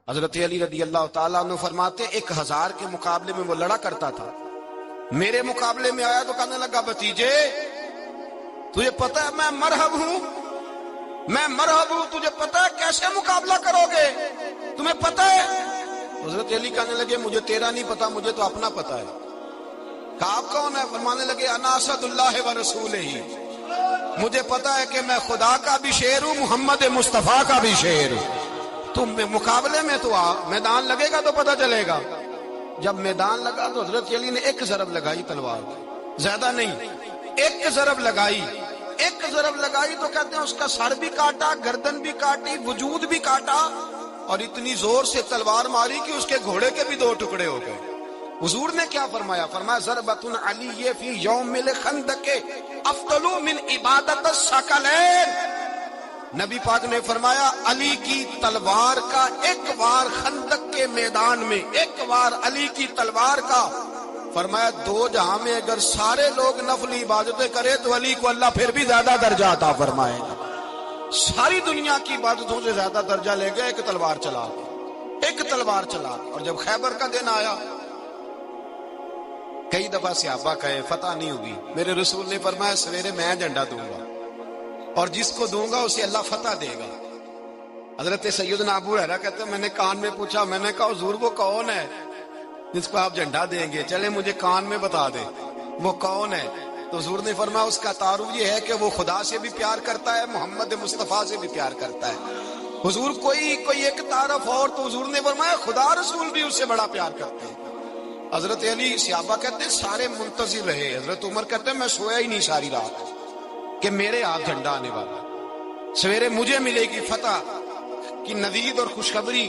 حضرت علی رضی اللہ تعالیٰ عنہ فرماتے 1000 کے مقابلے میں وہ لڑا کرتا تھا، میرے مقابلے میں آیا تو کہنے لگا بھتیجے تجھے پتا ہے میں مرحب ہوں، تجھے پتا ہے کیسے مقابلہ کرو گے، تمہیں پتا ہے؟ حضرت علی کہنے لگے مجھے تیرا نہیں پتا، مجھے تو اپنا پتا ہے۔ کہا آپ کون ہے؟ فرمانے لگے انا اسد اللہ و رسولہ، مجھے پتا ہے کہ میں خدا کا بھی شیر ہوں، محمد مصطفیٰ کا بھی شیر ہوں۔ تم مقابلے میں تو آ، میدان لگے گا تو پتہ چلے گا۔ جب میدان لگا تو حضرت علی نے ایک ضرب لگائی تلوار کی، زیادہ نہیں، ایک ضرب لگائی تو کہتے ہیں اس کا سر بھی کاٹا، گردن بھی کاٹی، وجود بھی کاٹا، اور اتنی زور سے تلوار ماری کہ اس کے گھوڑے کے بھی 2 ٹکڑے ہو گئے۔ حضور نے کیا فرمایا؟ فرمایا ضربۃ علی فی یوم الخندق افضل من عبادت الثقلین۔ نبی پاک نے فرمایا علی کی تلوار کا ایک وار خندق کے میدان میں، ایک وار علی کی تلوار کا، فرمایا 2 جہاں میں اگر سارے لوگ نفل عبادتیں کرے تو علی کو اللہ پھر بھی زیادہ درجہ عطا فرمائے گا۔ ساری دنیا کی عبادتوں سے زیادہ درجہ لے گئے ایک تلوار چلا کے۔ اور جب خیبر کا دن آیا، کئی دفعہ صحابہ کہے فتح نہیں ہوگی، میرے رسول نے فرمایا سویرے میں جھنڈا دوں گا اور جس کو دوں گا اسے اللہ فتح دے گا۔ حضرت سیدنا ابو ہریرہ کہتے ہیں میں نے کان میں پوچھا، میں نے کہا حضور وہ کون ہے جس کو آپ جھنڈا دیں گے؟ چلے مجھے کان میں بتا دیں وہ کون ہے۔ تو حضور نے فرمایا اس کا تعارف یہ ہے کہ وہ خدا سے بھی پیار کرتا ہے، محمد مصطفیٰ سے بھی پیار کرتا ہے۔ حضور کوئی ایک تعارف اور، تو حضور نے فرمایا خدا رسول بھی اس سے بڑا پیار کرتے ہیں۔ حضرت علی صحابہ کہتے ہیں سارے منتظر رہے، حضرت عمر کہتے ہیں میں سویا ہی نہیں ساری رات کہ میرے ہاتھ جھنڈا آنے والا، سویرے مجھے ملے گی فتح کی نوید اور خوشخبری۔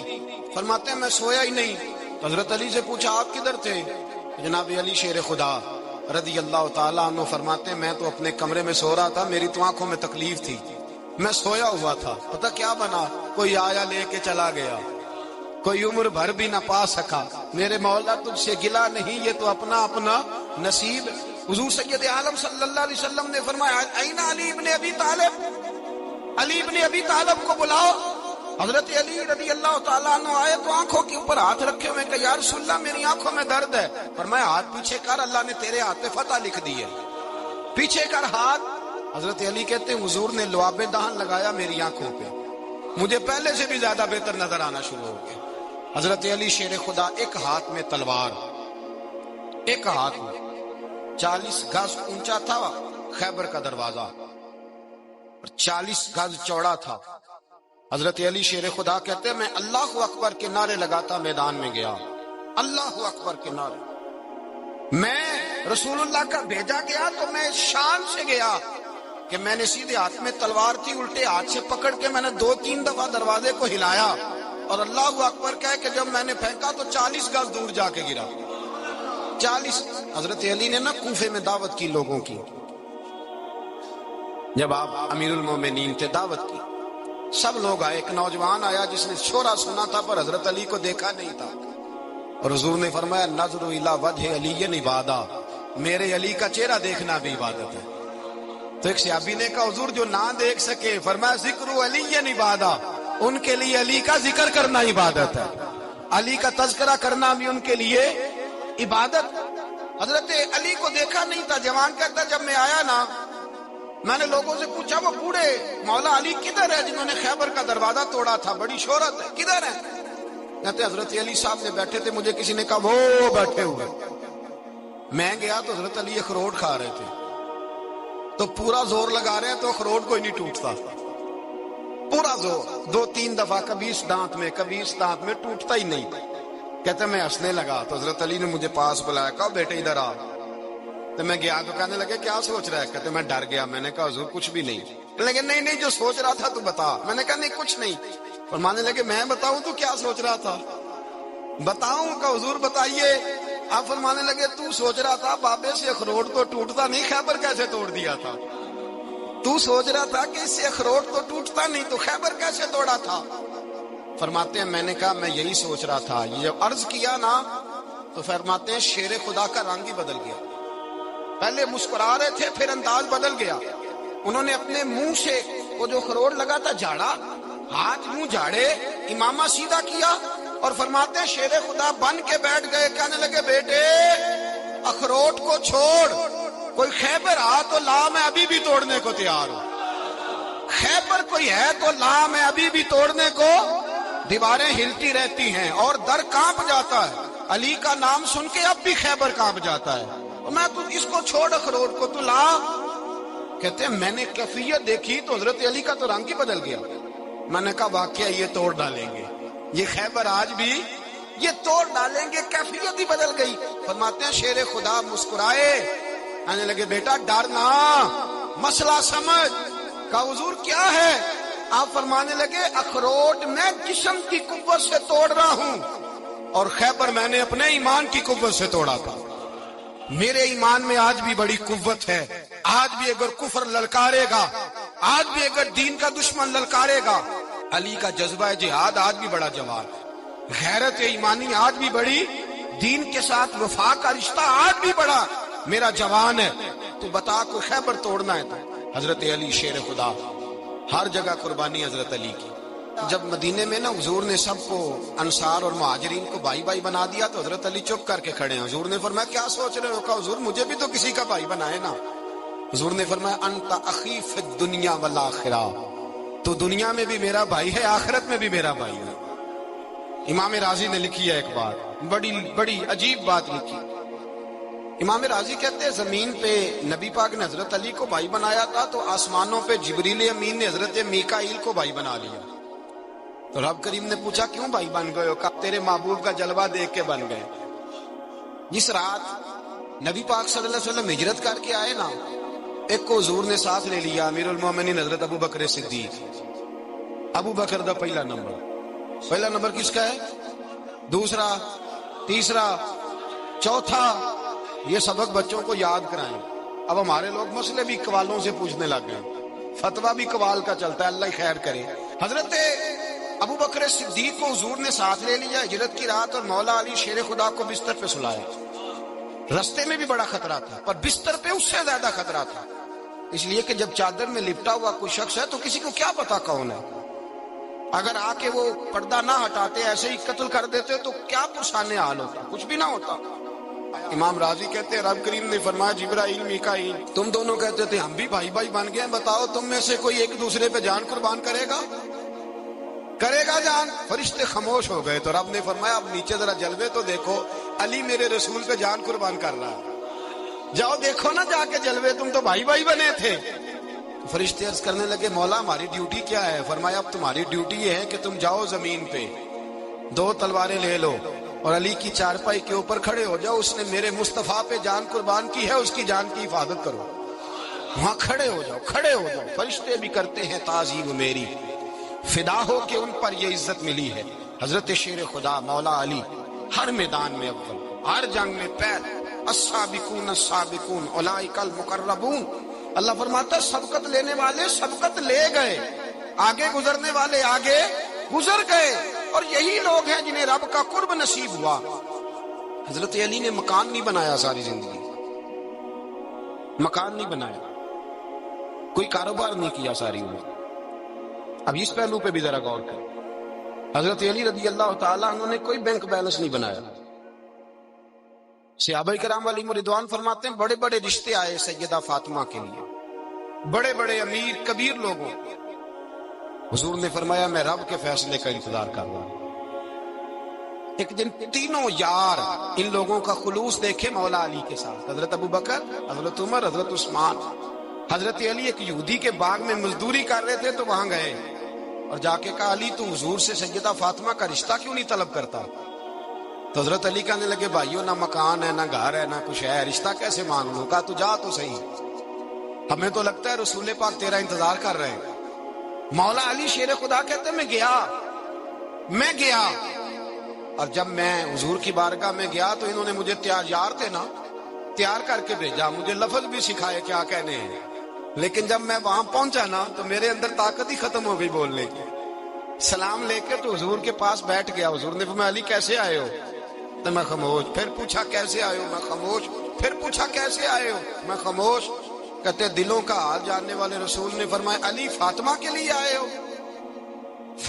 فرماتے ہیں میں سویا ہی نہیں۔ تو حضرت علی سے پوچھا آپ کدھر تھے؟ جناب علی شیر خدا رضی اللہ تعالیٰ عنہ فرماتے ہیں میں تو اپنے کمرے میں سو رہا تھا، میری تو آنکھوں میں تکلیف تھی، میں سویا ہوا تھا، پتہ کیا بنا؟ کوئی آیا لے کے چلا گیا، کوئی عمر بھر بھی نہ پا سکا۔ میرے مولا تجھ سے گلا نہیں، یہ تو اپنا اپنا نصیب۔ حضور سید عالم صلی اللہ علیہ وسلم نے فرمایا این علی ابن ابی طالب، علی ابن ابی طالب کو بلاؤ۔ حضرت علی رضی اللہ تعالیٰ عنہ آئے تو آنکھوں کے اوپر ہاتھ رکھے ہوئے کہ یا رسول اللہ میری آنکھوں میں درد ہے۔ فرمایا ہاتھ پیچھے کر، اللہ نے تیرے ہاتھ پہ فتح لکھ دی ہے، پیچھے کر ہاتھ۔ حضرت علی کہتے ہیں حضور نے لعاب دہن لگایا میری آنکھوں پہ، مجھے پہلے سے بھی زیادہ بہتر نظر آنا شروع ہو گیا۔ حضرت علی شیر خدا ایک ہاتھ میں تلوار، ایک ہاتھ میں 40 گز اونچا تھا خیبر کا دروازہ اور 40 گز چوڑا تھا۔ حضرت علی شیر خدا کہتے ہیں میں اللہ اکبر کے نعرے لگاتا میدان میں گیا، اللہ اکبر کے نعرے۔ میں رسول اللہ کا بھیجا گیا تو میں شان سے گیا کہ میں نے سیدھے ہاتھ میں تلوار تھی، الٹے ہاتھ سے پکڑ کے میں نے 2-3 دفعہ دروازے کو ہلایا اور اللہ اکبر کہہ کہ جب میں نے پھینکا تو 40 گز دور جا کے گرا۔ 40۔ حضرت علی نے نا کوفے میں دعوت کی لوگوں کی، جب آپ امیر المومنین تھے دعوت کی، سب لوگ آئے۔ ایک نوجوان آیا جس نے شورا سنا تھا پر حضرت علی کو دیکھا نہیں تھا، اور حضور نے فرمایا نظر الی وجہ علی عبادہ، میرے علی کا چہرہ دیکھنا بھی عبادت ہے۔ تو ایک صحابی نے کہا حضور جو نہ دیکھ سکے، فرمایا ذکر علی عبادہ، ان کے لیے علی کا ذکر کرنا عبادت ہے، علی کا تذکرہ کرنا بھی ان کے لیے عبادت۔ حضرت علی کو دیکھا نہیں تھا۔ جوان کہتا جب میں آیا نا میں نے لوگوں سے پوچھا وہ بوڑھے مولا علی کدھر ہے جنہوں نے خیبر کا دروازہ توڑا تھا، بڑی شہرت ہے، کدھر ہے؟ کہتے حضرت علی صاحب نے بیٹھے تھے، مجھے کسی نے کہا وہ بیٹھے ہوئے۔ میں گیا تو حضرت علی اخروٹ کھا رہے تھے، تو پورا زور لگا رہے ہیں تو اخروٹ کوئی نہیں ٹوٹتا، پورا زور 2-3 دفعہ، کبھی اس دانت میں کبھی اس دانت میں، ٹوٹتا ہی نہیں۔ کہتے میں ہنسنے لگا تو حضرت علی نے مجھے پاس بلایا، کہا بیٹے ادھر آ۔ تو میں گیا تو کہنے لگے کیا سوچ رہا ہے؟ کہتے میں ڈر گیا۔ میں نے کہا حضور کچھ بھی نہیں۔ لیکن نہیں جو سوچ رہا تھا تو بتا۔ میں نے کہا نہیں کچھ نہیں۔ فرمانے لگے میں بتاؤں تو کیا سوچ رہا تھا؟ بتاؤں؟ کہ حضور بتائیے۔ آپ فرمانے لگے تو سوچ رہا تھا بابے سے اخروٹ تو ٹوٹتا نہیں، خیبر کیسے توڑ دیا تھا؟ تو سوچ رہا تھا کہ اس سے اخروٹ تو ٹوٹتا نہیں تو خیبر کیسے توڑا تھا؟ فرماتے ہیں میں نے کہا میں یہی سوچ رہا تھا۔ یہ جب عرض کیا نا تو فرماتے ہیں شیر خدا کا رنگ ہی بدل گیا، پہلے مسکرا رہے تھے پھر انداز بدل گیا۔ انہوں نے اپنے منہ سے وہ جو خروٹ لگا تھا جھاڑا ہاتھ منہ جھاڑے، امامہ سیدھا کیا اور فرماتے ہیں شیر خدا بن کے بیٹھ گئے. کہنے لگے بیٹے اخروٹ کو چھوڑ، کوئی خیبر آ تو لا، میں ابھی بھی توڑنے کو تیار ہوں. خیبر کوئی ہے تو لا، میں ابھی بھی توڑنے کو. دیواریں ہلتی رہتی ہیں اور در کانپ جاتا ہے. علی کا نام سن کے اب بھی خیبر کانپ جاتا ہے. میں تو اس کو چھوڑ اخروٹ کو تو لا. کہتے ہیں میں نے کیفیت دیکھی تو حضرت علی کا تو رنگ ہی بدل گیا. میں نے کہا واقعہ یہ توڑ ڈالیں گے، یہ خیبر آج بھی یہ توڑ ڈالیں گے. کیفیت ہی بدل گئی. فرماتے ہیں شیر خدا مسکرائے، آنے لگے بیٹا ڈرنا، مسئلہ سمجھ. کہا حضور کیا ہے؟ آپ فرمانے لگے اخروٹ میں جسم کی قوت سے توڑ رہا ہوں اور خیبر میں نے اپنے ایمان کی قوت سے توڑا تھا. میرے ایمان میں آج بھی بڑی قوت ہے. آج بھی اگر کفر للکارے گا، آج بھی اگر دین کا دشمن للکارے گا، علی کا جذبہ جہاد آج بھی بڑا جوان ہے. غیرت ایمانی آج بھی بڑی، دین کے ساتھ وفا کا رشتہ آج بھی بڑا میرا جوان ہے. تو بتا کوئی خیبر توڑنا ہے تو حضرت علی شیر خدا، ہر جگہ قربانی حضرت علی کی. جب مدینے میں نا حضور نے سب کو انصار اور مہاجرین کو بھائی بھائی بنا دیا تو حضرت علی چپ کر کے کھڑے ہیں. حضور نے فرمایا کیا سوچ رہے ہو؟ کہا حضور مجھے بھی تو کسی کا بھائی بنائے نا. حضور نے فرمایا انت اخی فی الدنیا والآخرہ، تو دنیا میں بھی میرا بھائی ہے، آخرت میں بھی میرا بھائی ہے. امام راضی نے لکھی ہے ایک بات، بڑی عجیب بات لکھی. امام راضی کہتے ہیں زمین پہ نبی پاک نے حضرت علی کو بھائی بنایا تھا تو آسمانوں پہ جبریل امین نے حضرت میکائیل کو بھائی بنا لیا. تو رب کریم نے پوچھا کیوں بھائی بن گئے ہو؟ کہا تیرے محبوب کا جلوہ دیکھ کے بن گئے. جس رات نبی پاک صلی اللہ علیہ وسلم ہجرت کر کے آئے نا، ایک کو حضور نے ساتھ لے لیا، امیر المومنین حضرت ابو بکر صدیق. ابو بکر دا پہلا نمبر کس کا ہے؟ دوسرا، تیسرا، چوتھا. یہ سبق بچوں کو یاد کرائیں. اب ہمارے لوگ مسئلے بھی قوالوں سے پوچھنے لگ گئے، فتویٰ بھی قوال کا چلتا ہے، اللہ ہی خیر کرے. حضرت ابو بکر صدیق کو حضور نے ساتھ لے لیا ہجرت کی رات، اور مولا علی شیر خدا کو بستر پہ سلایا. رستے میں بھی بڑا خطرہ تھا پر بستر پہ اس سے زیادہ خطرہ تھا، اس لیے کہ جب چادر میں لپٹا ہوا کوئی شخص ہے تو کسی کو کیا پتا کون ہے. اگر آ کے وہ پردہ نہ ہٹاتے ایسے ہی قتل کر دیتے تو کیا پرسانے حال ہوتا، کچھ بھی نہ ہوتا. امام راضی کہتے ہیں رب کریم نے فرمایا جبرائیل میکائیل تم دونوں کہتے تھے ہم بھی بھائی بھائی بن گئے، بتاؤ تم میں سے کوئی ایک دوسرے پہ جان قربان کرے گا جان؟ فرشتے خاموش ہو گئے. تو رب نے فرمایا اب نیچے ذرا جلوے تو دیکھو، علی میرے رسول پہ جان قربان کر رہا ہے، جاؤ دیکھو نا جا کے جلوے، تم تو بھائی بھائی بنے تھے. فرشتے عرض کرنے لگے مولا ہماری ڈیوٹی کیا ہے؟ فرمایا اب تمہاری ڈیوٹی یہ ہے کہ تم جاؤ زمین پہ 2 تلواریں لے لو اور علی کی چارپائی کے اوپر کھڑے ہو جاؤ، اس نے میرے مصطفیٰ پہ جان قربان کی ہے، اس کی جان کی حفاظت کرو. وہاں کھڑے ہو جاؤ. فرشتے بھی کرتے ہیں تعظیم میری، فدا ہو کہ ان پر یہ عزت ملی ہے. حضرت شیر خدا مولا علی ہر میدان میں اول، ہر جنگ میں پہل. السابقون السابقون اولئک المقربون. اللہ فرماتا ہے سبقت لینے والے سبقت لے گئے، آگے گزرنے والے آگے گزر گئے، اور یہی لوگ ہیں جنہیں رب کا قرب نصیب ہوا. حضرت علی نے مکان نہیں بنایا، ساری زندگی مکان نہیں بنایا، کوئی کاروبار نہیں کیا ساری عمر. اب اس پہلو پہ بھی ذرا غور کریں. حضرت علی رضی اللہ تعالیٰ انہوں نے کوئی بینک بیلنس نہیں بنایا. صحابہ کرام علیہم رضوان فرماتے ہیں بڑے بڑے رشتے آئے سیدہ فاطمہ کے لیے، بڑے بڑے امیر کبیر لوگوں. حضور نے فرمایا میں رب کے فیصلے کا انتظار کر رہا ہوں. ایک دن تینوں یار ان لوگوں کا خلوص دیکھے مولا علی کے ساتھ، حضرت ابو بکر، حضرت عمر، حضرت عثمان. حضرت علی ایک یہودی کے باغ میں مزدوری کر رہے تھے تو وہاں گئے اور جا کے کہا علی تو حضور سے سیدہ فاطمہ کا رشتہ کیوں نہیں طلب کرتا؟ تو حضرت علی کہنے لگے بھائیو نہ مکان ہے نہ گھر ہے نہ کچھ ہے، رشتہ کیسے مانگ لوں؟ کہا تو جا تو صحیح، ہمیں تو لگتا ہے رسول پاک تیرا انتظار کر رہے ہیں. مولا علی شیر خدا کہتے میں گیا اور جب میں حضور کی بارگاہ میں گیا تو انہوں نے مجھے تیار کر کے بھیجا، مجھے لفظ بھی سکھائے کیا کہنے ہیں. لیکن جب میں وہاں پہنچا نا تو میرے اندر طاقت ہی ختم ہو گئی بولنے کی. سلام لے کے تو حضور کے پاس بیٹھ گیا. حضور نے فرمایا علی کیسے آئے ہو؟ تو میں خاموش. پھر پوچھا کیسے آئے ہو؟ میں خاموش. پھر پوچھا کیسے آئے ہو؟ میں خاموش. کہتے دلوں کا حال جاننے والے رسول نے فرمایا علی فاطمہ کے لیے آئے ہو؟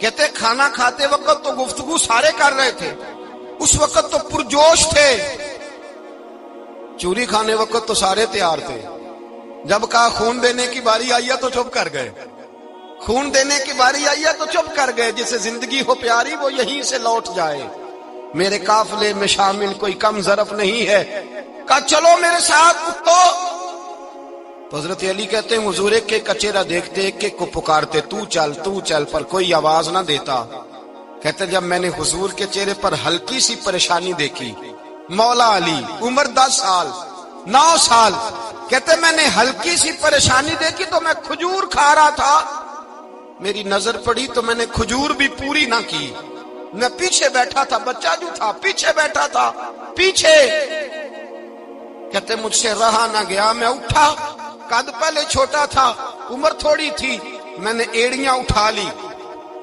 کہتے کھانا کھاتے وقت تو گفتگو سارے کر رہے تھے، اس وقت تو پرجوش تھے، چوری کھانے وقت تو سارے تیار تھے، جب کہا خون دینے کی باری آئی ہے تو چپ کر گئے، خون دینے کی باری آئی ہے تو چپ کر گئے، جسے زندگی ہو پیاری وہ یہیں سے لوٹ جائے، میرے قافلے میں شامل کوئی کم ظرف نہیں ہے، کہا چلو میرے ساتھ اٹھو۔ تو حضرت علی کہتے ہیں حضور ایک ایک کا چہرہ دیکھتے ایک ایک کو پکارتے تو چل، پر کوئی آواز نہ دیتا۔ کہتے جب میں نے حضور کے چہرے پر ہلکی سی پریشانی دیکھی، مولا علی عمر 10 سال 9 سال، کہتے میں نے ہلکی سی پریشانی دیکھی تو میں کھجور کھا رہا تھا، میری نظر پڑی تو میں نے کھجور بھی پوری نہ کی، میں پیچھے بیٹھا تھا، بچہ جو تھا پیچھے بیٹھا تھا پیچھے، کہتے مجھ سے رہا نہ گیا، میں اٹھا، قد پہلے چھوٹا تھا عمر تھوڑی تھی، میں نے ایڑیاں اٹھا لی،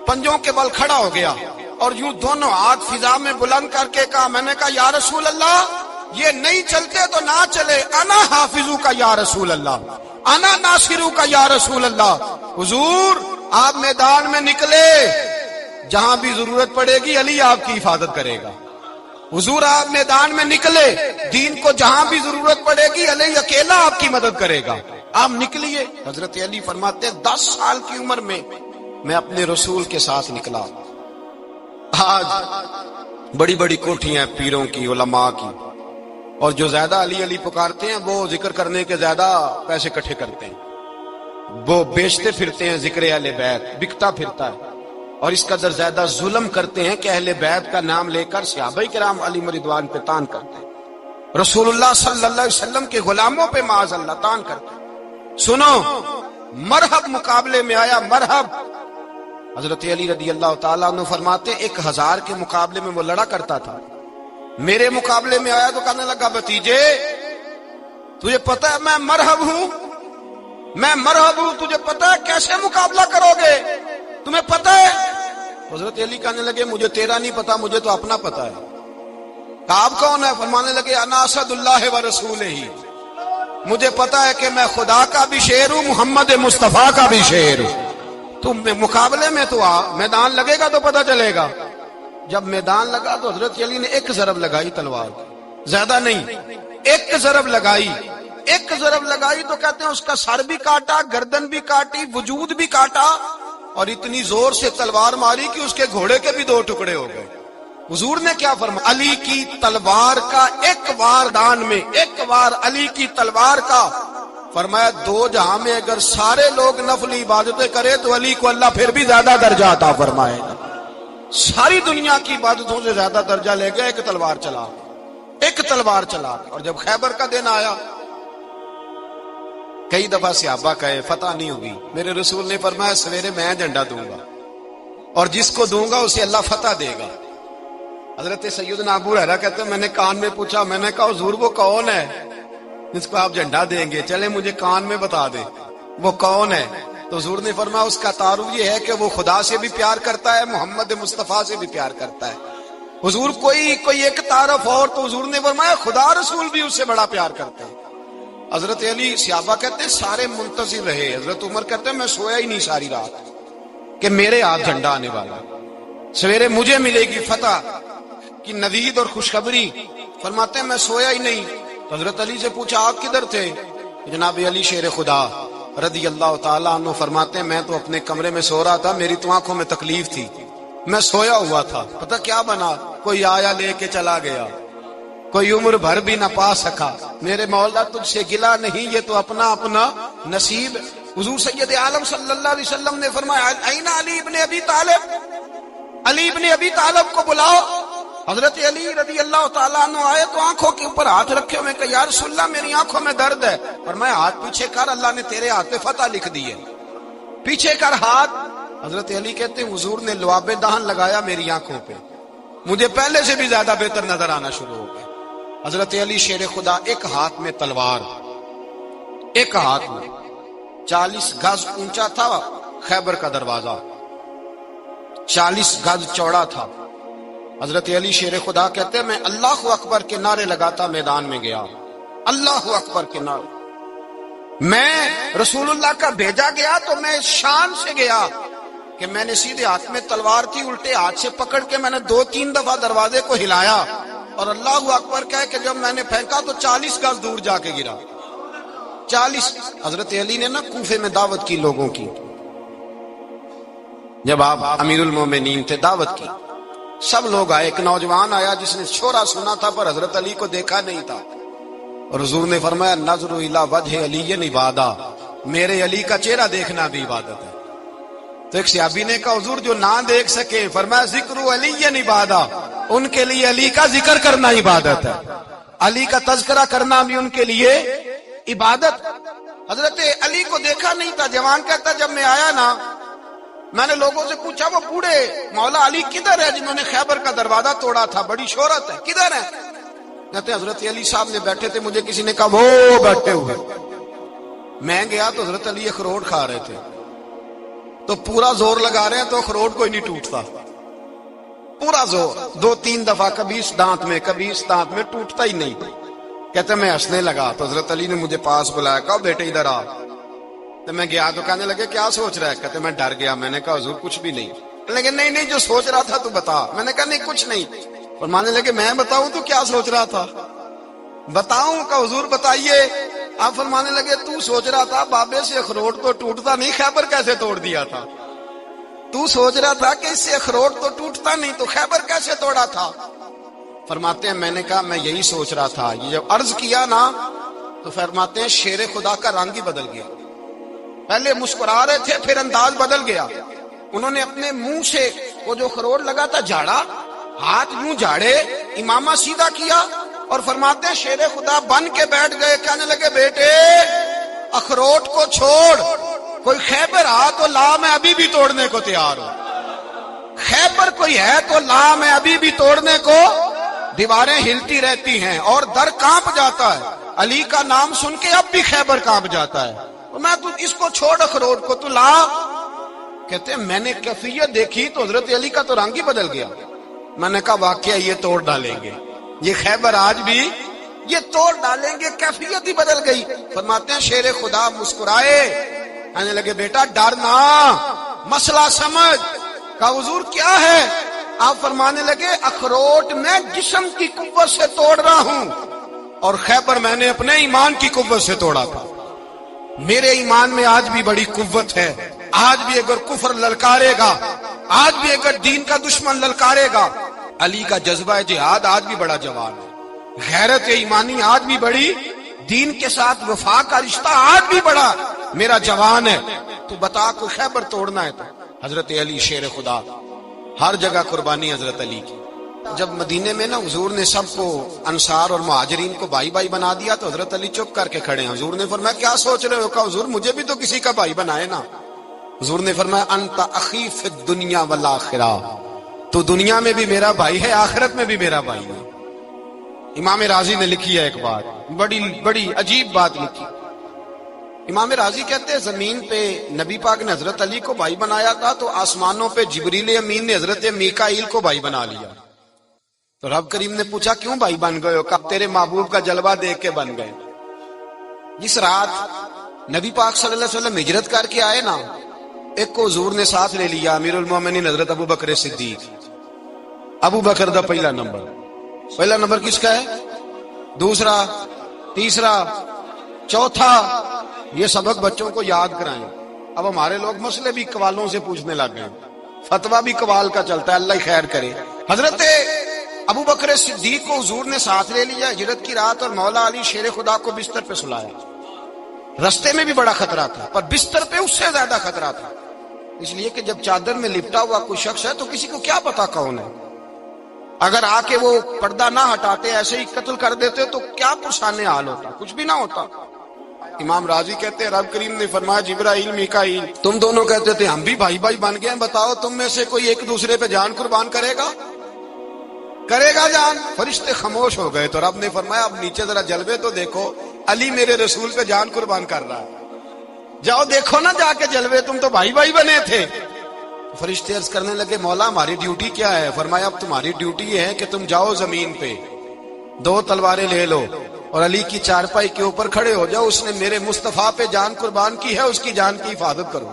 پنجوں کے بل کھڑا ہو گیا اور یوں دونوں ہاتھ فضا میں بلند کر کے کہا، میں نے کہا یا رسول اللہ یہ نہیں چلتے تو نہ چلے، انا حافظو کا یا رسول اللہ، انا ناصرو کا یا رسول اللہ۔ حضور آپ میدان میں نکلے، جہاں بھی ضرورت پڑے گی علی آپ کی حفاظت کرے گا، حضور آپ میدان میں نکلے، دین کو جہاں بھی ضرورت پڑے گی علی اکیلا آپ کی مدد کرے گا، آپ نکلیے۔ حضرت علی فرماتے 10 سال کی عمر میں میں اپنے رسول کے ساتھ نکلا۔ آج بڑی بڑی کوٹھیاں پیروں کی، علماء کی، اور جو زیادہ علی علی پکارتے ہیں وہ ذکر کرنے کے زیادہ پیسے اکٹھے کرتے ہیں، وہ بیچتے پھرتے ہیں، ذکر اہل بیت بکتا پھرتا ہے، اور اس قدر زیادہ ظلم کرتے ہیں کہ اہل بیت کا نام لے کر صحابہ کرام علی رضوان پہ تان کرتے ہیں، رسول اللہ صلی اللہ علیہ وسلم کے غلاموں پہ معاذ اللہ تان کرتے ہیں۔ سنو، مرحب مقابلے میں آیا، مرحب۔ حضرت علی رضی اللہ تعالیٰ عنہ فرماتے 1000 کے مقابلے میں وہ لڑا کرتا تھا، میرے مقابلے میں آیا تو کہنے لگا بھتیجے تجھے پتہ ہے میں مرحب ہوں، میں مرحب ہوں، تجھے پتہ ہے کیسے مقابلہ کرو گے، تمہیں پتہ ہے؟ حضرت علی کہنے لگے مجھے تیرا نہیں پتا، مجھے تو اپنا پتا ہے۔ آپ کون ہے؟ فرمانے لگے انا اسد اللہ و رسولہ، مجھے پتا ہے کہ میں خدا کا بھی شیر ہوں، محمد مصطفیٰ کا بھی شیر ہوں، تم مقابلے میں تو آ، میدان لگے گا تو پتا چلے گا۔ جب میدان لگا تو حضرت علی نے ایک ضرب لگائی تلوار کی، زیادہ نہیں، ایک ضرب لگائی، ایک ضرب لگائی تو کہتے ہیں اس کا سر بھی کاٹا، گردن بھی کاٹی، وجود بھی کاٹا، اور اتنی زور سے تلوار ماری کہ اس کے گھوڑے کے بھی 2 ٹکڑے ہو گئے۔ حضور نے کیا فرمایا؟ علی کی تلوار کا ایک وار دان میں، ایک وار علی کی تلوار کا، فرمایا 2 جہاں میں اگر سارے لوگ نفلی عبادتیں کرے تو علی کو اللہ پھر بھی زیادہ درجہ عطا فرمائے گا، ساری دنیا کی عبادتوں سے زیادہ درجہ لے گیا ایک تلوار چلا، ایک تلوار چلا۔ اور جب خیبر کا دن آیا، کئی دفعہ صحابہ کہے فتح نہیں ہوگی، میرے رسول نے فرمایا سویرے میں جھنڈا دوں گا اور جس کو دوں گا اسے اللہ فتح دے گا۔ حضرت سیدنا ابو ہریرہ کہتے ہیں میں نے کان میں پوچھا، میں نے کہا حضور وہ کون ہے جس کو آپ جھنڈا دیں گے، چلے مجھے کان میں بتا دیں وہ کون ہے؟ تو حضور نے فرمایا اس کا تعارف یہ ہے کہ وہ خدا سے بھی پیار کرتا ہے، محمد مصطفیٰ سے بھی پیار کرتا ہے۔ حضور کوئی ایک تعارف اور، تو حضور نے فرمایا خدا رسول بھی اس سے بڑا پیار کرتے ہیں۔ حضرت علی صحابہ کہتے ہیں سارے منتظر رہے، حضرت عمر کہتے ہیں میں سویا ہی نہیں ساری رات کہ میرے ہاتھ جھنڈا آنے والا، سویرے مجھے ملے گی فتح کی نوید اور خوشخبری۔ فرماتے ہیں میں سویا ہی نہیں۔ تو حضرت علی سے پوچھا آپ کدھر تھے؟ جناب علی شیر خدا رضی اللہ تعالیٰ عنہ فرماتے ہیں میں تو اپنے کمرے میں سو رہا تھا، میری تو آنکھوں میں تکلیف تھی، میں سویا ہوا تھا، پتہ کیا بنا، کوئی آیا لے کے چلا گیا، کوئی عمر بھر بھی نہ پا سکا، میرے مولا تجھ سے گلا نہیں، یہ تو اپنا اپنا نصیب۔ حضور سید عالم صلی اللہ علیہ وسلم نے فرمایا این علی ابن ابی طالب، علی ابن ابی طالب کو بلاؤ۔ حضرت علی رضی اللہ تعالیٰ عنہ آئے تو آنکھوں کے اوپر ہاتھ رکھے ہوئے کہ یا رسول اللہ میری آنکھوں میں درد ہے، فرمایا ہاتھ پیچھے کر، اللہ نے تیرے ہاتھ پہ فتح لکھ دی ہے، پیچھے کر ہاتھ۔ حضرت علی کہتے ہیں حضور نے لعاب دہن لگایا میری آنکھوں پہ، مجھے پہلے سے بھی زیادہ بہتر نظر آنا شروع ہو گیا۔ حضرت علی شیر خدا ایک ہاتھ میں تلوار، ایک ہاتھ میں 40 گز اونچا تھا خیبر کا دروازہ، 40 گز چوڑا تھا۔ حضرت علی شیر خدا کہتے ہیں میں اللہ اکبر کے نعرے لگاتا میدان میں گیا، اللہ اکبر کے نعرے۔ میں رسول اللہ کا بھیجا گیا تو میں شان سے گیا کہ کہ میں نے سیدھے ہاتھ میں تلوار تھی، الٹے ہاتھ سے پکڑ کے میں نے 2-3 دفعہ دروازے کو ہلایا اور اللہ اکبر کہہ کہ جب میں نے پھینکا تو 40 گز دور جا کے گرا۔ 40۔ حضرت علی نے نا کوفے میں دعوت کی لوگوں کی، جب آپ امیر المومنین تھے دعوت کی، سب لوگ آئے۔ ایک نوجوان آیا جس نے شورا سنا تھا پر حضرت علی کو دیکھا نہیں تھا، اور حضور نے فرمایا نظر الی وجہ علی عبادہ، میرے علی کا چہرہ دیکھنا بھی عبادت ہے۔ تو ایک صحابی نے کہا حضور جو نہ دیکھ سکے، فرمایا ذکر علی عبادہ، ان کے لیے علی کا ذکر کرنا عبادت ہے، علی کا تذکرہ کرنا بھی ان کے لیے عبادت۔ حضرت علی کو دیکھا نہیں تھا۔ جوان کہتا جب میں آیا نا، میں نے لوگوں سے پوچھا وہ بوڑھے مولا علی کدھر ہے جنہوں نے خیبر کا دروازہ توڑا تھا، بڑی شہرت ہے، کدھر ہے؟ کہتے حضرت علی صاحب نے بیٹھے تھے، مجھے کسی نے کہا وہ بیٹھے ہوئے۔ میں گیا تو حضرت علی اخروٹ کھا رہے تھے، تو پورا زور لگا رہے ہیں تو اخروٹ کوئی نہیں ٹوٹتا، پورا زور 2-3 دفعہ، کبھی اس دانت میں کبھی اس دانت میں، ٹوٹتا ہی نہیں۔ کہتے میں ہنسنے لگا تو حضرت علی نے مجھے پاس بلایا، کہا بیٹے ادھر آ۔ تو میں گیا تو کہنے لگے کیا سوچ رہا ہے؟ کہتے میں ڈر گیا۔ میں نے کہا حضور کچھ بھی نہیں۔ لیکن نہیں جو سوچ رہا تھا تو بتا۔ میں نے کہا نہیں کچھ نہیں۔ فرمانے لگے میں بتاؤں تو کیا سوچ رہا تھا؟ بتاؤں؟ کہ حضور بتائیے۔ آپ فرمانے لگے تو سوچ رہا تھا بابے سے اخروٹ تو ٹوٹتا نہیں، خیبر کیسے توڑ دیا تھا؟ تو سوچ رہا تھا کہ اس سے اخروٹ تو ٹوٹتا نہیں تو خیبر کیسے توڑا تھا؟ فرماتے ہیں میں نے کہا میں یہی سوچ رہا تھا۔ یہ جب عرض کیا نا تو فرماتے ہیں شیر خدا کا رنگ ہی بدل گیا، پہلے مسکرا رہے تھے پھر انداز بدل گیا۔ انہوں نے اپنے منہ سے وہ جو اخروٹ لگا تھا جھاڑا، ہاتھ یوں جھاڑے، امامہ سیدھا کیا، اور فرماتے ہیں شیر خدا بن کے بیٹھ گئے۔ کہنے لگے بیٹے اخروٹ کو چھوڑ، کوئی خیبر آ تو لا، میں ابھی بھی توڑنے کو تیار ہوں۔ خیبر کوئی ہے تو لا، میں ابھی بھی توڑنے کو۔ دیواریں ہلتی رہتی ہیں اور در کانپ جاتا ہے، علی کا نام سن کے اب بھی خیبر کانپ جاتا ہے۔ میں تو اس کو چھوڑ اخروٹ کو تو لا۔ کہتے ہیں میں نے کیفیت دیکھی تو حضرت علی کا تو رنگ ہی بدل گیا۔ میں نے کہا واقعہ یہ توڑ ڈالیں گے، یہ خیبر آج بھی یہ توڑ ڈالیں گے، کیفیت ہی بدل گئی۔ فرماتے ہیں شیر خدا مسکرائے، کہنے لگے بیٹا ڈرنا، مسئلہ سمجھ۔ کہا حضور کیا ہے؟ آپ فرمانے لگے اخروٹ میں جسم کی قوت سے توڑ رہا ہوں اور خیبر میں نے اپنے ایمان کی قوت سے توڑا تھا۔ میرے ایمان میں آج بھی بڑی قوت ہے، آج بھی اگر کفر للکارے گا، آج بھی اگر دین کا دشمن للکارے گا، علی کا جذبہ جہاد آج بھی بڑا جوان ہے، غیرت ایمانی آج بھی بڑی، دین کے ساتھ وفا کا رشتہ آج بھی بڑا میرا جوان ہے۔ تو بتا کوئی خیبر توڑنا ہے تو حضرت علی شیر خدا، ہر جگہ قربانی حضرت علی کی۔ جب مدینے میں نا حضور نے سب کو انصار اور مہاجرین کو بھائی بھائی بنا دیا تو حضرت علی چپ کر کے کھڑے ہیں۔ حضور نے فرمایا کیا سوچ رہے ہو؟ کہا حضور مجھے بھی تو کسی کا بھائی بنائے نا۔ حضور نے فرمایا انت اخی فی الدنیا والآخرہ، تو دنیا میں بھی میرا بھائی ہے، آخرت میں بھی میرا بھائی ہے۔ امام راضی نے لکھی ہے ایک بات، بڑی عجیب بات لکھی۔ امام راضی کہتے ہیں زمین پہ نبی پاک نے حضرت علی کو بھائی بنایا تھا تو آسمانوں پہ جبریل امین نے حضرت میکائیل کو بھائی بنا لیا۔ تو رب کریم نے پوچھا کیوں بھائی بن گئے ہو؟ کہا تیرے محبوب کا جلوہ دیکھ کے بن گئے۔ جس رات نبی پاک صلی اللہ علیہ وسلم ہجرت کر کے آئے نا، ایک کو حضور نے ساتھ لے لیا، امیر المومنین حضرت ابو بکر صدیق۔ ابو بکر دا پہلا نمبر کس کا ہے؟ دوسرا، تیسرا، چوتھا، یہ سبق بچوں کو یاد کرائیں۔ اب ہمارے لوگ مسئلے بھی قوالوں سے پوچھنے لگ گئے، فتویٰ بھی قوال کا چلتا ہے، اللہ خیر کرے۔ حضرت ابو بکر صدیق کو حضور نے ساتھ لے لیا ہجرت کی رات، اور مولا علی شیر خدا کو بستر پہ سلایا۔ رستے میں بھی بڑا خطرہ تھا پر بستر پہ اس سے زیادہ خطرہ تھا، اس لیے کہ جب چادر میں لپٹا ہوا کوئی شخص ہے تو کسی کو کیا پتا کون ہے، اگر آ کے وہ پردہ نہ ہٹاتے ایسے ہی قتل کر دیتے تو کیا پرسانے حال ہوتا، کچھ بھی نہ ہوتا۔ امام راضی کہتے ہیں رب کریم نے فرمایا جبرائیل میکائیل تم دونوں کہتے تھے ہم بھی بھائی بھائی بن گئے ہیں، بتاؤ تم میں سے کوئی ایک دوسرے پہ جان قربان کرے گا جان؟ فرشتے خاموش ہو گئے تو رب نے فرمایا اب نیچے ذرا جلوے تو دیکھو، علی میرے رسول پہ جان قربان کر رہا ہے، جاؤ دیکھو نا جا کے جلوے، تم تو بھائی بھائی بنے تھے۔ فرشتے عرض کرنے لگے مولا ہماری ڈیوٹی کیا ہے؟ فرمایا اب تمہاری ڈیوٹی یہ ہے کہ تم جاؤ زمین پہ 2 تلواریں لے لو اور علی کی چارپائی کے اوپر کھڑے ہو جاؤ، اس نے میرے مصطفیٰ پہ جان قربان کی ہے، اس کی جان کی حفاظت کرو۔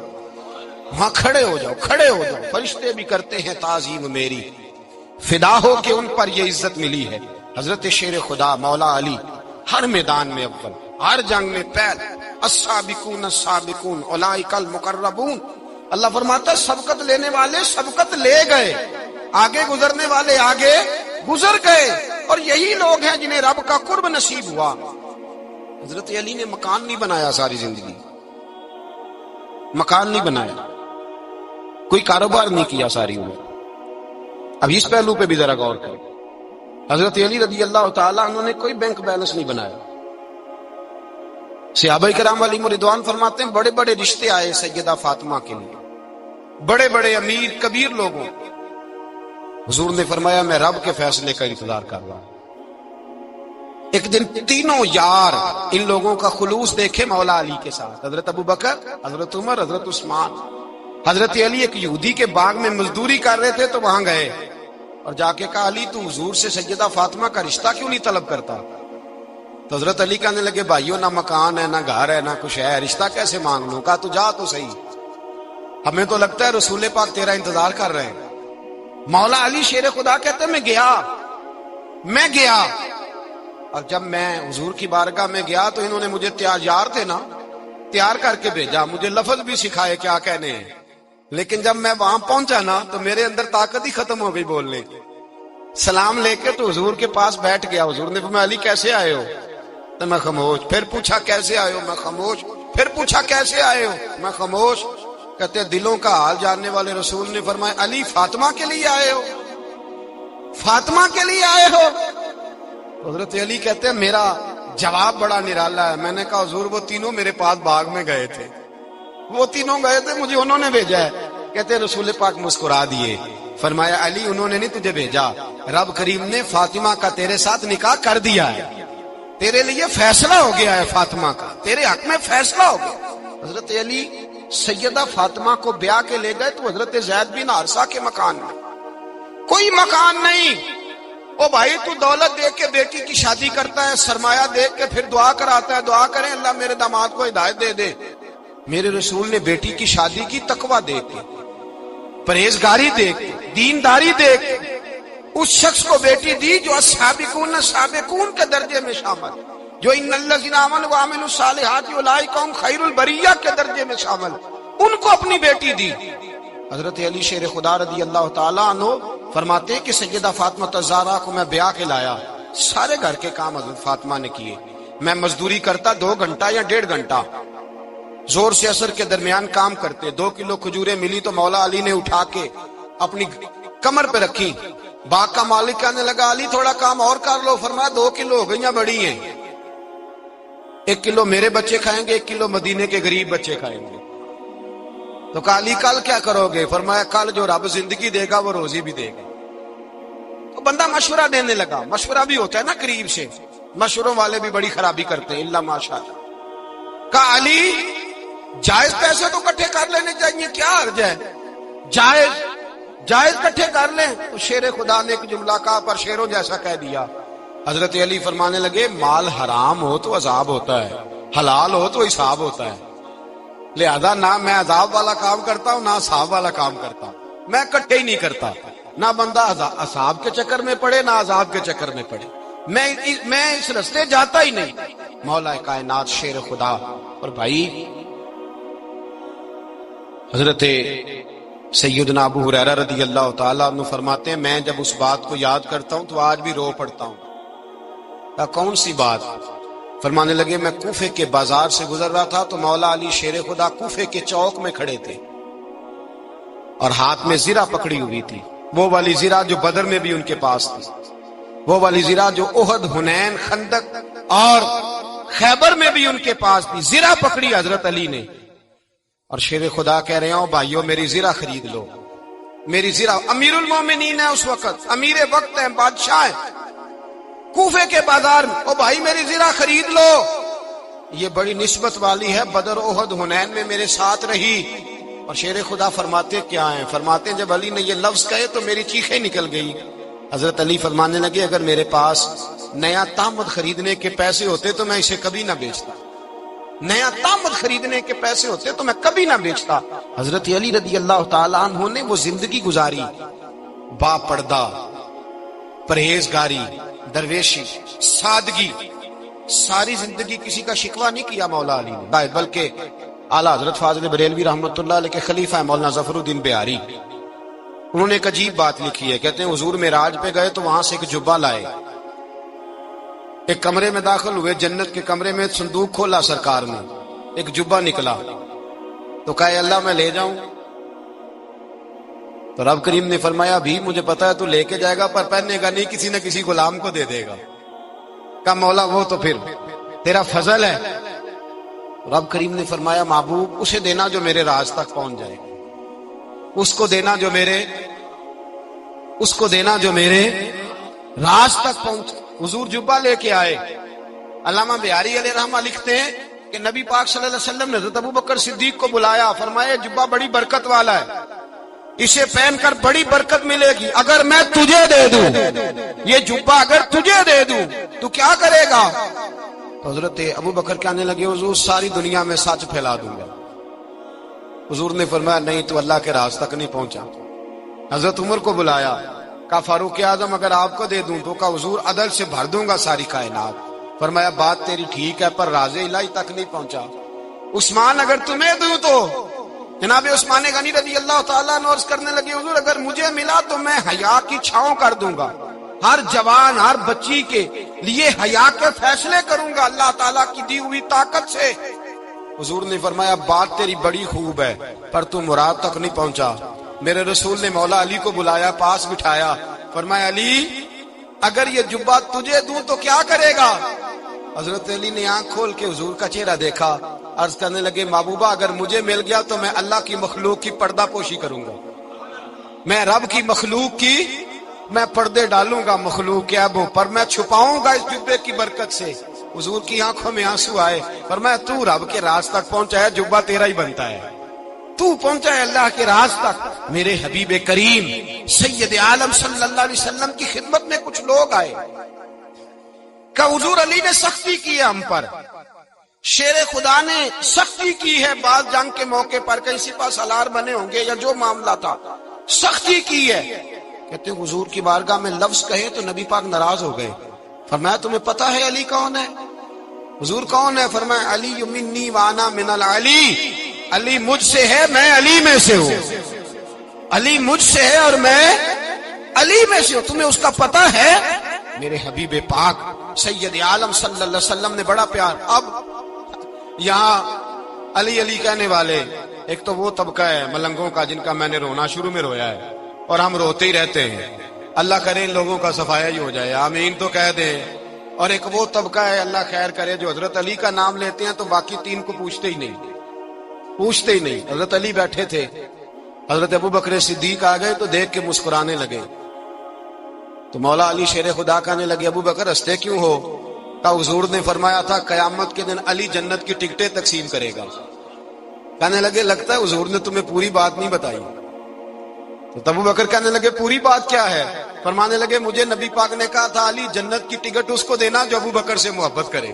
وہاں کھڑے ہو جاؤ، کھڑے ہو جاؤ، فرشتے بھی کرتے ہیں تعظیم میری، فدا ہو کہ ان پر یہ عزت ملی ہے۔ حضرت شیر خدا مولا علی ہر میدان میں اول، ہر جنگ میں پہل، السابقون السابقون اولئک المقربون۔ اللہ فرماتا ہے سبقت لینے والے سبقت لے گئے، آگے گزرنے والے آگے گزر گئے، اور یہی لوگ ہیں جنہیں رب کا قرب نصیب ہوا۔ حضرت علی نے مکان نہیں بنایا ساری زندگی، مکان نہیں بنایا، کوئی کاروبار نہیں کیا ساری عمر۔ اب اس پہلو پہ بھی ذرا غور کریں، حضرت علی رضی اللہ تعالیٰ انہوں نے کوئی بینک بیلنس نہیں بنایا۔ صحابہ کرام علیہم رضوان فرماتے ہیں بڑے بڑے رشتے آئے سیدہ فاطمہ کے لیے، بڑے بڑے امیر کبیر لوگوں، حضور نے فرمایا میں رب کے فیصلے کا انتظار کر رہا ہوں۔ ایک دن تینوں یار ان لوگوں کا خلوص دیکھے مولا علی کے ساتھ، حضرت ابوبکر، حضرت عمر، حضرت عثمان۔ حضرت علی ایک یہودی کے باغ میں مزدوری کر رہے تھے تو وہاں گئے اور جا کے کہا علی تو حضور سے سیدہ فاطمہ کا رشتہ کیوں نہیں طلب کرتا؟ تو حضرت علی کہنے لگے بھائیو نہ مکان ہے، نہ گھر ہے، نہ کچھ ہے، رشتہ کیسے مانگ لوں؟ کہا تو جا تو صحیح، ہمیں تو لگتا ہے رسول پاک تیرا انتظار کر رہے ہیں۔ مولا علی شیر خدا کہتے ہیں میں گیا اور جب میں حضور کی بارگاہ میں گیا تو انہوں نے مجھے تیار تھے نا، تیار کر کے بھیجا، مجھے لفظ بھی سکھائے کیا کہنے ہیں، لیکن جب میں وہاں پہنچا نا تو میرے اندر طاقت ہی ختم ہو گئی بولنے کی۔ سلام لے کے تو حضور کے پاس بیٹھ گیا، حضور نے فرمایا علی کیسے آئے ہو؟ تو میں خاموش، پھر پوچھا کیسے آئے ہو؟ میں خاموش، پھر پوچھا کیسے آئے ہو؟ میں خاموش۔ کہتے ہیں دلوں کا حال جاننے والے رسول نے فرمایا علی فاطمہ کے لیے آئے ہو؟ فاطمہ کے لیے آئے ہو؟ حضرت علی کہتے ہیں میرا جواب بڑا نرالا ہے، میں نے کہا حضور وہ تینوں میرے پاس باغ میں گئے تھے، وہ تینوں گئے تھے، مجھے انہوں نے بھیجا ہے۔ کہتے ہیں رسول پاک مسکرا دیے، فرمایا علی انہوں نے نہیں تجھے بھیجا، رب کریم نے فاطمہ کا تیرے ساتھ نکاح کر دیا ہے، تیرے لیے فیصلہ ہو گیا ہے، فاطمہ کا تیرے حق میں فیصلہ ہو گیا۔ حضرت علی سیدہ فاطمہ کو بیاہ کے لے گئے تو حضرت زید بن حارثہ کے مکان میں، کوئی مکان نہیں۔ او بھائی تو دولت دیکھ کے بیٹی کی شادی کرتا ہے، سرمایہ دیکھ کے پھر دعا کراتا ہے، دعا کریں اللہ میرے داماد کو ہدایت دے دے۔ میرے رسول نے بیٹی کی شادی کی تقوی دیکھ کے، پرہیزگاری دیکھ کے، دینداری دیکھ کے، اس شخص کو بیٹی دی جو السابقون السابقون کے درجے میں شامل، جو ان الذین آمنوا وعملوا الصالحات اولئک هم خیر البریہ کے درجے میں شامل، ان کو اپنی بیٹی دی۔ حضرت علی شیر خدا رضی اللہ تعالیٰ عنہ فرماتے کہ سیدہ فاطمہ الزہرا کو میں بیاہ کے لایا، سارے گھر کے کام حضرت فاطمہ نے کیے، میں مزدوری کرتا 2 گھنٹہ یا 1.5 گھنٹہ، زور سے اثر کے درمیان کام کرتے، 2 کلو کھجوریں ملی تو مولا علی نے اٹھا کے اپنی کمر پہ رکھی۔ باغ کا مالک کہنے لگا علی تھوڑا کام اور کر لو، فرمایا 2 کلو ہو گئیاں بڑی ہیں، 1 کلو میرے بچے کھائیں گے، 1 کلو مدینے کے غریب بچے کھائیں گے۔ تو کہا علی کل کیا کرو گے؟ فرمایا کل جو رب زندگی دے گا وہ روزی بھی دے گا۔ تو بندہ مشورہ دینے لگا، مشورہ بھی ہوتا ہے نا قریب سے، مشوروں والے بھی بڑی خرابی کرتے ہیں الا ماشاءاللہ۔ کہا علی جائز پیسے تو کٹھے کر لینے چاہیے، کیا حرج ہے، جائز کٹھے کر لیں۔ تو شیر خدا نے ایک جملہ کہا پر شیروں جیسا کہہ دیا۔ حضرت علی فرمانے لگے مال حرام ہو تو عذاب ہوتا ہے، حلال ہو تو حساب ہوتا ہے، لہذا نہ میں عذاب والا کام کرتا ہوں نہ حساب والا کام کرتا ہوں، میں کٹھے ہی نہیں کرتا، نہ بندہ حساب کے چکر میں پڑے نہ عذاب کے چکر میں پڑے، میں اس رستے جاتا ہی نہیں۔ مولا کائنات شیر خدا۔ اور بھائی حضرت سیدنا ابو ہریرہ رضی اللہ تعالیٰ عنہ فرماتے ہیں میں جب اس بات کو یاد کرتا ہوں تو آج بھی رو پڑتا ہوں۔ کون سی بات؟ فرمانے لگے میں کوفے کے بازار سے گزر رہا تھا تو مولا علی شیر خدا کوفے کے چوک میں کھڑے تھے اور ہاتھ میں زرہ پکڑی ہوئی تھی، وہ والی زرہ جو بدر میں بھی ان کے پاس تھی، وہ والی زرہ جو احد، حنین، خندق اور خیبر میں بھی ان کے پاس تھی، زرہ پکڑی حضرت علی نے اور شیر خدا کہہ رہے ہوں بھائیو میری زرہ خرید لو، میری زرہ، امیر المومنین ہے اس وقت، امیر وقت ہے، بادشاہ ہے کوفے کے بازار میں، او بھائی میری زرہ خرید لو، یہ بڑی نسبت والی ہے، بدر، احد، حنین میں میرے ساتھ رہی۔ اور شیر خدا فرماتے کیا ہیں؟ فرماتے ہیں جب علی نے یہ لفظ کہے تو میری چیخیں نکل گئی۔ حضرت علی فرمانے لگے اگر میرے پاس نیا تامد خریدنے کے پیسے ہوتے تو میں اسے کبھی نہ بیچتا، نیا تامت خریدنے کے پیسے ہوتے تو میں کبھی نہ بیچتا۔ حضرت علی رضی اللہ تعالیٰ عنہ نے وہ زندگی گزاری، با پردہ، پرہیزگاری، درویشی، سادگی، ساری زندگی کسی کا شکوہ نہیں کیا مولا علی نے، بلکہ اعلیٰ حضرت فاضل بریلوی رحمۃ اللہ علیہ کے خلیفہ مولانا ظفر الدین بہاری، انہوں نے ایک عجیب بات لکھی ہے، کہتے ہیں حضور معراج پہ گئے تو وہاں سے ایک جبہ لائے، ایک کمرے میں داخل ہوئے، جنت کے کمرے میں صندوق کھولا سرکار نے، ایک جبہ نکلا تو کہا اللہ میں لے جاؤں؟ تو رب کریم نے فرمایا بھی مجھے پتا ہے تو لے کے جائے گا پر پہننے گا نہیں، کسی نہ کسی غلام کو دے دے گا۔ کہا مولا وہ تو پھر تیرا فضل ہے۔ رب کریم نے فرمایا محبوب اسے دینا جو میرے راز تک پہنچ جائے، اس کو دینا جو میرے راز تک پہنچ۔ حضور جبہ لے کے آئے۔ علامہ بہاری علیہ رحمہ لکھتے ہیں کہ نبی پاک صلی اللہ علیہ وسلم نے حضرت ابوبکر صدیق کو بلایا، فرمایا جبہ بڑی برکت والا ہے، اسے پہن کر بڑی برکت ملے گی، اگر میں تجھے دے دوں، یہ جبہ اگر تجھے دے دوں تو کیا کرے گا؟ تو حضرت ابوبکر کہنے لگے حضور ساری دنیا میں سچ پھیلا دوں گا۔ حضور نے فرمایا نہیں تو اللہ کے راز تک نہیں پہنچا۔ حضرت عمر کو بلایا، کہا فاروق اعظم اگر آپ کو دے دوں تو کہا حضور عدل سے بھر دوں گا ساری کائنات۔ فرمایا بات تیری ٹھیک ہے پر راز الہی تک نہیں پہنچا۔ عثمان اگر تمہیں دوں تو جناب عثمان غنی رضی اللہ تعالیٰ عنہ عرض کرنے لگے حضور اگر مجھے ملا تو میں حیا کی چھاؤں کر دوں گا، ہر جوان ہر بچی کے لیے حیا کے فیصلے کروں گا اللہ تعالیٰ کی دی ہوئی طاقت سے۔ حضور نے فرمایا بات تیری بڑی خوب ہے پر تو مراد تک نہیں پہنچا۔ میرے رسول نے مولا علی کو بلایا، پاس بٹھایا، فرمایا علی اگر یہ جبہ تجھے دوں تو کیا کرے گا؟ حضرت علی نے آنکھ کھول کے حضور کا چہرہ دیکھا، عرض کرنے لگے محبوبہ اگر مجھے مل گیا تو میں اللہ کی مخلوق کی پردہ پوشی کروں گا، میں رب کی مخلوق کی میں پردے ڈالوں گا، مخلوق کے عیبوں پر میں چھپاؤں گا اس جبے کی برکت سے۔ حضور کی آنکھوں میں آنسو آئے، فرمایا تو رب کے راز تک پہنچا ہے، جبہ تیرا ہی بنتا ہے، تو پہنچا ہے اللہ کے راز تک۔ میرے حبیب کریم سید عالم صلی اللہ علیہ وسلم کی خدمت میں کچھ لوگ آئے کہ حضور علی نے سختی کی ہے ہم پر، شیر خدا نے سختی کی ہے، بعض جنگ کے موقع پر کہیں سپہ سالار بنے ہوں گے یا جو معاملہ تھا سختی کی ہے۔ کہتے ہیں حضور کی بارگاہ میں لفظ کہے تو نبی پاک ناراض ہو گئے۔ فرمایا تمہیں پتا ہے علی کون ہے؟ حضور کون ہے؟ فرمایا علی منی وانا من العلی، علی مجھ سے ہے میں علی میں سے ہوں، علی مجھ سے ہے اور میں علی میں سے ہوں، تمہیں اس کا پتہ ہے؟ میرے حبیب پاک سید عالم صلی اللہ علیہ وسلم نے بڑا پیار۔ اب یہاں علی علی کہنے والے ایک تو وہ طبقہ ہے ملنگوں کا جن کا میں نے رونا شروع میں رویا ہے اور ہم روتے ہی رہتے ہیں، اللہ کرے ان لوگوں کا صفایا ہی ہو جائے، آمین تو کہہ دیں۔ اور ایک وہ طبقہ ہے اللہ خیر کرے جو حضرت علی کا نام لیتے ہیں تو باقی تین کو پوچھتے ہی نہیں۔ حضرت علی بیٹھے تھے، حضرت ابوبکر صدیق آ گئے تو دیکھ کے مسکرانے لگے، تو مولا علی شیر خدا کہنے لگے ابوبکر ہنستے کیوں ہو؟ کہا حضور نے فرمایا تھا قیامت کے دن علی جنت کی ٹکٹیں تقسیم کرے گا۔ کہنے لگے لگتا ہے حضور نے تمہیں پوری بات نہیں بتائی۔ تو ابوبکر کہنے لگے پوری بات کیا ہے؟ فرمانے لگے مجھے نبی پاک نے کہا تھا علی جنت کی ٹکٹ اس کو دینا جو ابوبکر سے محبت کرے،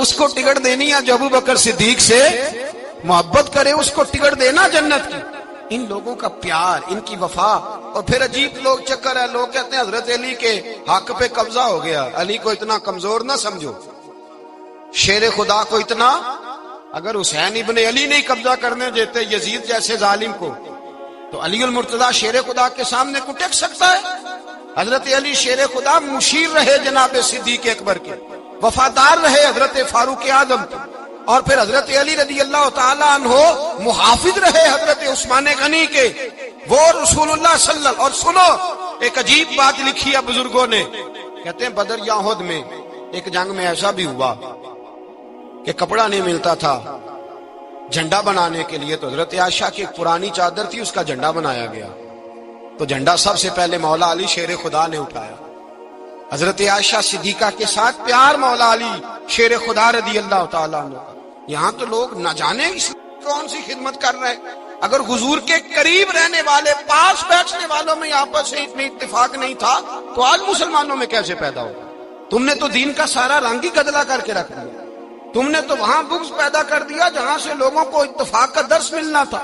اس کو ٹکٹ دینی ہے جو ابوبکر صدیق سے محبت کرے، اس کو ٹکٹ دینا جنت کی۔ ان لوگوں کا پیار، ان کی وفا۔ اور پھر عجیب لوگ چکر ہے، لوگ کہتے ہیں حضرت علی کے حق پہ قبضہ ہو گیا، علی کو اتنا کمزور نہ سمجھو، شیر خدا کو اتنا، اگر حسین ابن علی نہیں قبضہ کرنے دیتے یزید جیسے ظالم کو تو علی المرتضی شیر خدا کے سامنے کو ٹک سکتا ہے؟ حضرت علی شیر خدا مشیر رہے جناب صدیق اکبر کے، وفادار رہے حضرت فاروق اعظم کے، اور پھر حضرت علی رضی اللہ تعالیٰ عنہ محافظ رہے حضرت عثمان غنی کے، وہ رسول اللہ صلی اللہ علیہ وسلم۔ اور سنو ایک عجیب بات لکھی ہے بزرگوں نے، کہتے ہیں بدر یا احد میں ایک جنگ میں ایسا بھی ہوا کہ کپڑا نہیں ملتا تھا جھنڈا بنانے کے لیے، تو حضرت عائشہ کی ایک پرانی چادر تھی اس کا جھنڈا بنایا گیا، تو جھنڈا سب سے پہلے مولا علی شیر خدا نے اٹھایا۔ حضرت عائشہ صدیقہ کے ساتھ پیار مولا علی شیر خدا رضی اللہ تعالیٰ عنہ کا۔ یہاں تو لوگ نہ جانے اس کون سی خدمت کر رہے ہیں، اگر حضور کے قریب رہنے والے پاس بیٹھنے والوں میں آپس سے اتنے اتفاق نہیں تھا تو آج مسلمانوں میں کیسے پیدا ہو؟ تم نے تو دین کا سارا رنگ ہی گدلا کر کے رکھ دیا، تم نے تو وہاں بغض پیدا کر دیا جہاں سے لوگوں کو اتفاق کا درس ملنا تھا،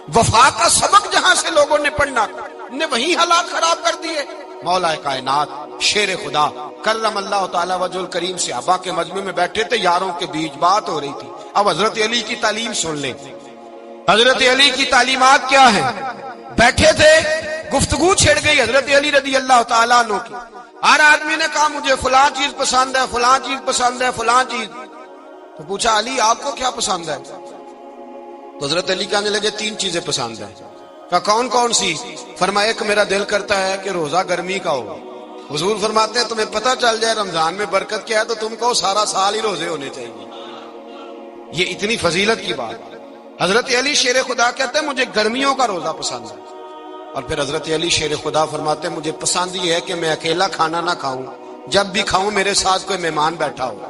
وفا کا سبق جہاں سے لوگوں نے پڑھنا تھا، نے وہیں حالات خراب کر دیے۔ مولا کائنات شیر خدا کرم اللہ تعالی وجہ الکریم صحابہ کے مجمع میں بیٹھے تھے، یاروں کے بیچ بات ہو رہی تھی۔ اب حضرت علی کی تعلیم سن لیں، حضرت علی کی تعلیمات کیا ہیں۔ بیٹھے تھے، گفتگو چھڑ گئی حضرت علی رضی اللہ تعالیٰ عنہ کی۔ ہر آدمی نے کہا مجھے فلاں چیز پسند ہے، فلاں چیز پسند ہے، فلاں چیز۔ تو پوچھا علی آپ کو کیا پسند ہے؟ تو حضرت علی کہنے لگے 3 چیزیں پسند ہیں۔ کہا کون کون سی؟ فرمایا ایک میرا دل کرتا ہے کہ روزہ گرمی کا ہو۔ حضور فرماتے ہیں تمہیں پتہ چل جائے رمضان میں برکت کیا ہے تو تم کو سارا سال ہی روزے ہونے چاہیے۔ یہ اتنی فضیلت کی بات۔ حضرت علی شیر خدا کہتے ہیں مجھے گرمیوں کا روزہ پسند ہے۔ اور پھر حضرت علی شیر خدا فرماتے ہیں مجھے پسند یہ ہے کہ میں اکیلا کھانا نہ کھاؤں، جب بھی کھاؤں میرے ساتھ کوئی مہمان بیٹھا ہو،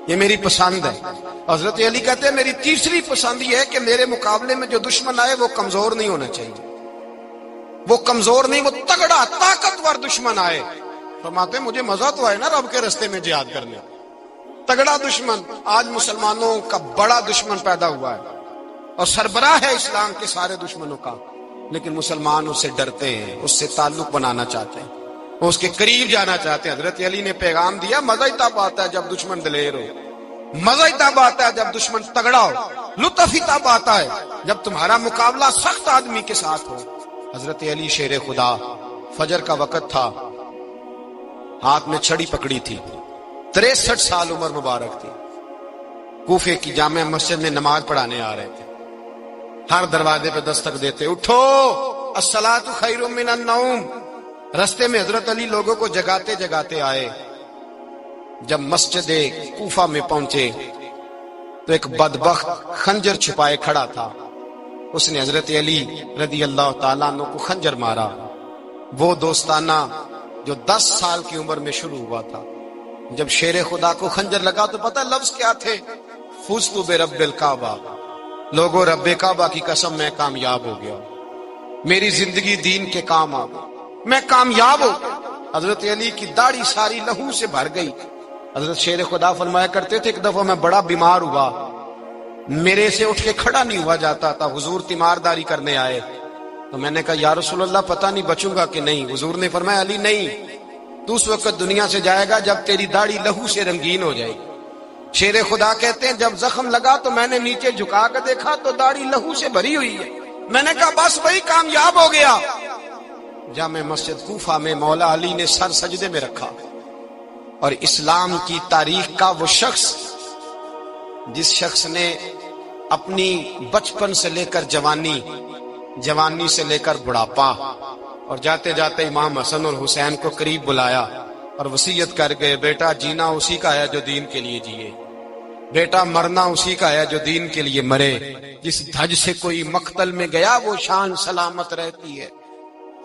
یہ میری پسند ہے۔ حضرت علی کہتے ہیں میری تیسری پسند یہ ہے کہ میرے مقابلے میں جو دشمن آئے وہ کمزور نہیں ہونا چاہیے، وہ کمزور نہیں، وہ تگڑا طاقتور دشمن آئے۔ فرماتے ہیں مجھے مزہ تو آئے نا رب کے رستے میں جہاد کرنے، تگڑا دشمن۔ آج مسلمانوں کا بڑا دشمن پیدا ہوا ہے اور سربراہ ہے اسلام کے سارے دشمنوں کا، لیکن مسلمان اس سے ڈرتے ہیں، اس سے تعلق بنانا چاہتے ہیں، وہ اس کے قریب جانا چاہتے ہیں۔ حضرت علی نے پیغام دیا مزہ ہی تب آتا ہے جب دشمن دلیر ہو، مزہ ہی تب آتا ہے جب دشمن تگڑا ہو، لطف ہی تب آتا ہے جب تمہارا مقابلہ سخت آدمی کے ساتھ ہو۔ حضرت علی شیر خدا، فجر کا وقت تھا، ہاتھ میں چھڑی پکڑی تھی، 63 سال عمر مبارک تھی، کوفے کی جامع مسجد میں نماز پڑھانے آ رہے تھے۔ ہر دروازے پہ دستک دیتے اٹھو الصلاۃ خیر من النوم۔ رستے میں حضرت علی لوگوں کو جگاتے جگاتے آئے۔ جب مسجد کوفہ میں پہنچے تو ایک بدبخت خنجر چھپائے کھڑا تھا، اس نے حضرت علی رضی اللہ تعالیٰ عنہ کو خنجر مارا۔ وہ دوستانہ جو 10 سال کی عمر میں شروع ہوا تھا، جب شیر خدا کو خنجر لگا تو پتہ لفظ کیا تھے؟ فزت برب الکعبہ، لوگوں رب کعبہ کی قسم میں کامیاب ہو گیا، میری زندگی دین کے کام آ گئی، میں کامیاب ہو گیا۔ حضرت علی کی داڑھی ساری لہو سے بھر گئی۔ حضرت شیر خدا فرمایا کرتے تھے ایک دفعہ میں بڑا بیمار ہوا، میرے سے اٹھ کے کھڑا نہیں ہوا جاتا تھا، حضور تیمارداری کرنے آئے تو میں نے کہا یا رسول اللہ پتہ نہیں بچوں گا کہ نہیں۔ حضور نے فرمایا علی نہیں، تو اس وقت دنیا سے جائے گا جب تیری داڑھی لہو سے رنگین ہو جائے گی۔ شیر خدا کہتے ہیں جب زخم لگا تو میں نے نیچے جھکا کر دیکھا تو داڑھی لہو سے بھری ہوئی ہے، میں نے کہا بس وہی کامیاب ہو گیا۔ جامع مسجد کوفہ میں مولا علی نے سر سجدے میں رکھا، اور اسلام کی تاریخ کا وہ شخص جس شخص نے اپنی بچپن سے لے کر جوانی، جوانی سے لے کر بڑھاپا، اور جاتے جاتے امام حسن اور حسین کو قریب بلایا اور وصیت کر گئے بیٹا جینا اسی کا ہے جو دین کے لیے جیے، بیٹا مرنا اسی کا ہے جو دین کے لیے مرے، جس دھج سے کوئی مقتل میں گیا وہ شان سلامت رہتی ہے،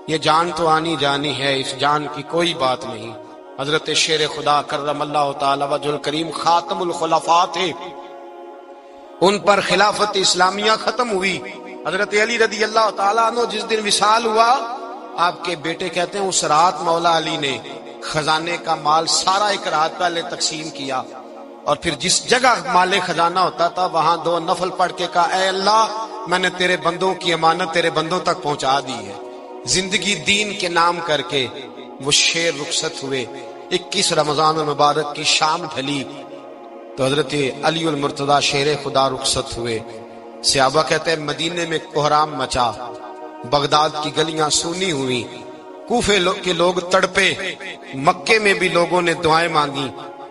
یہ جان تو آنی جانی ہے، اس جان کی کوئی بات نہیں۔ حضرت شیر خدا کرم اللہ تعالی وجہ الکریم خاتم الخلفاء تھے، ان پر خلافت اسلامیہ ختم ہوئی۔ حضرت علی رضی اللہ تعالیٰ عنہ جس دن وصال ہوا، آپ کے بیٹے کہتے ہیں اس رات مولا علی نے خزانے کا مال سارا ایک رات پہلے تقسیم کیا، اور پھر جس جگہ مال خزانہ ہوتا تھا وہاں 2 نفل پڑھ کے کہا اے اللہ میں نے تیرے بندوں کی امانت تیرے بندوں تک پہنچا دی ہے۔ زندگی دین کے نام کر کے وہ شیر رخصت ہوئے۔ 21 رمضان المبارک کی شام ڈھلی تو حضرت علی المرتضی شیر خدا رخصت ہوئے۔ صحابہ کہتے ہیں مدینے میں کوہرام مچا، بغداد کی گلیاں سونی ہوئی، کوفے کے لوگ تڑپے، مکے میں بھی لوگوں نے دعائیں مانگی۔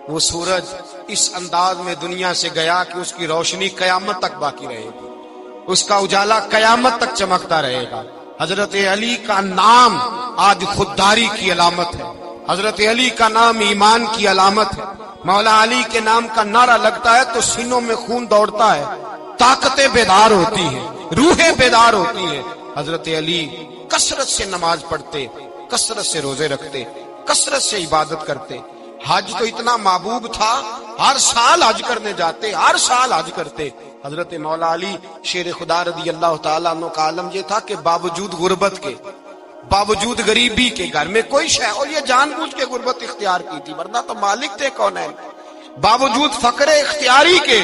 وہ سورج اس انداز میں دنیا سے گیا کہ اس کی روشنی قیامت تک باقی رہے گی، اس کا اجالا قیامت تک چمکتا رہے گا۔ حضرت علی کا نام آج خودداری کی علامت ہے، حضرت علی کا نام ایمان کی علامت ہے۔ مولا علی کے نام کا نعرہ لگتا ہے تو سینوں میں خون دوڑتا ہے، طاقتیں بیدار ہوتی ہیں، روحیں بیدار ہوتی ہیں۔ حضرت علی کثرت سے نماز پڑھتے، کثرت سے روزے رکھتے، کثرت سے عبادت کرتے۔ حج تو اتنا محبوب تھا، ہر سال حج کرنے جاتے، ہر سال حج کرتے۔ حضرت مولا علی شیر خدا رضی اللہ تعالیٰ عنہ کا عالم یہ تھا کہ باوجود غربت کے، باوجود غریبی کے، گھر میں کوئی شے، اور یہ جان بوجھ کے غربت اختیار کی تھی ورنہ تو مالک تھے کونین، باوجود فقر اختیاری کے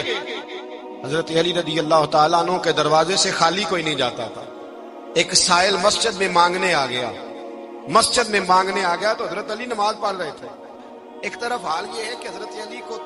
حضرت علی رضی اللہ تعالیٰ عنہ کے دروازے سے خالی کوئی نہیں جاتا تھا. ایک سائل مسجد میں مانگنے آ گیا، مسجد میں مانگنے آ گیا تو حضرت علی نماز پڑھ رہے تھے. ایک طرف حال یہ ہے کہ حضرت علی کو